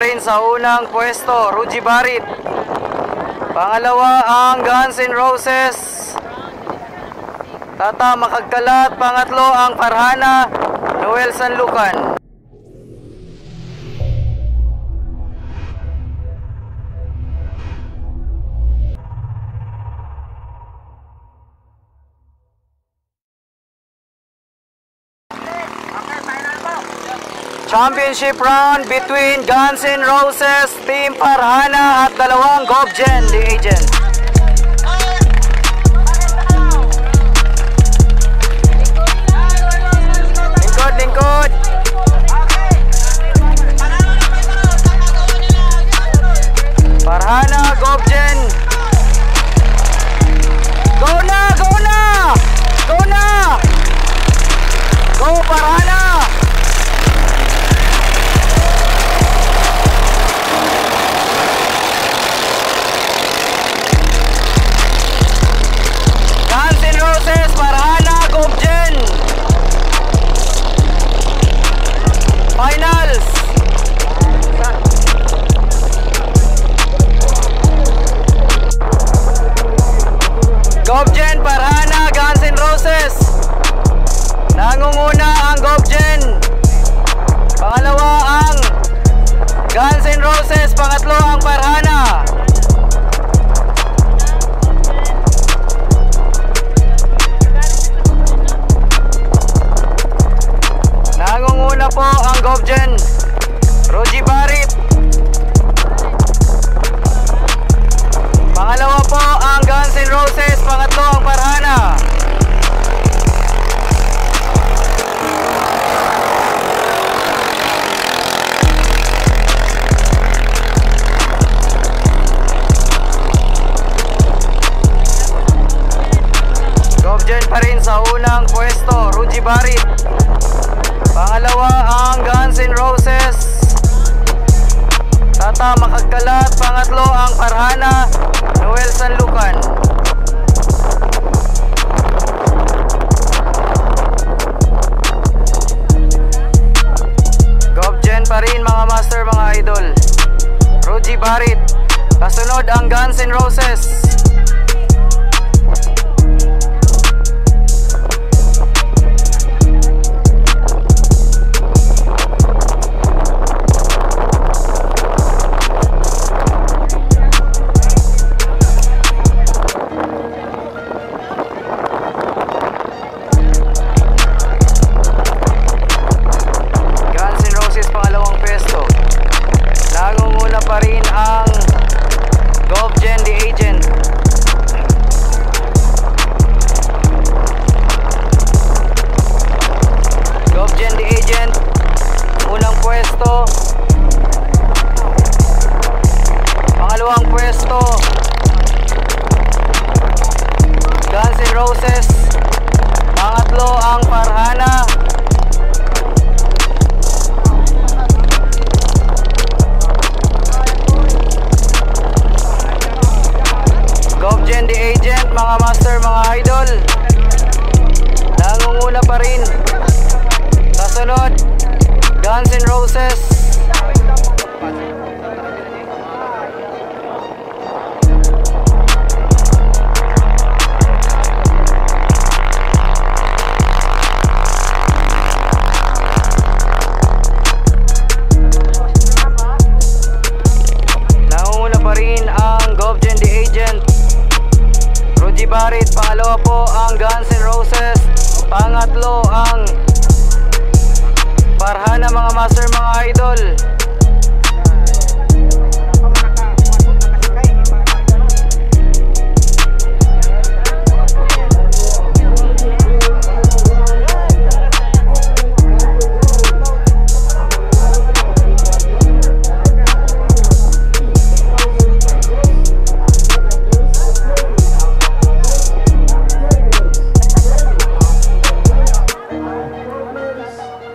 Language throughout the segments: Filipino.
rin sa unang pwesto, Rudy Barit. Pangalawa ang Guns N' Roses, Tata Makagkalat. Pangatlo ang Farhana, Noel Sanlucan. Championship round between Guns N' Roses, Team Farhana at dalawang Govgen, the agent. Lingkod. Farhana, Govgen. Go na! Go na! Go na! Go Farhana! Guns N' Roses, Farhana, Govgen. Finals. Govgen, Farhana, Guns N' Roses. Nangunguna ang Govgen. Pangalawa ang Guns N' Roses. Pangatlo ang Farhana. Nangunguna po ang Govgen, Rudy Barit. Pangalawa po ang Guns N' Roses. Pangatlo ang Farhana. Govgen pa rin sa unang pwesto, Rudy Barit. Pangalawa ang Guns N' Roses, Tata Makagkalat. Pangatlo ang Farhana, Noel Sanlucan. Govgen pa rin mga master, mga idol. Rudy Barit. Kasunod ang Guns N' Roses. Pangalawang pwesto, Guns N' Roses. Pangatlo ang Farhana. Govgen the agent, mga master, mga idol. Nangunguna pa rin. Kasunod, Guns N' Roses. Barit. Pangalawa po ang Guns N' Roses. Pangatlo ang Farhana, mga master, mga idol.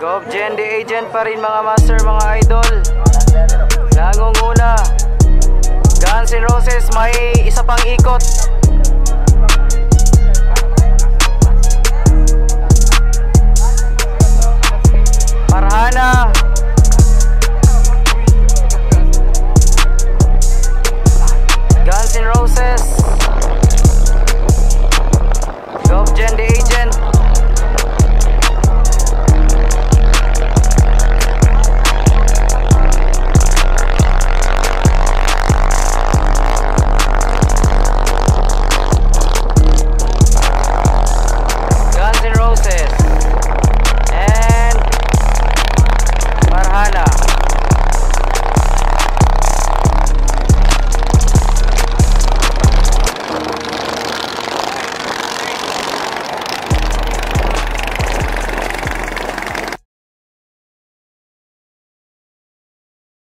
Govgen the agent pa rin, mga master, mga idol. Nangunguna. Guns N' Roses may isa pang ikot.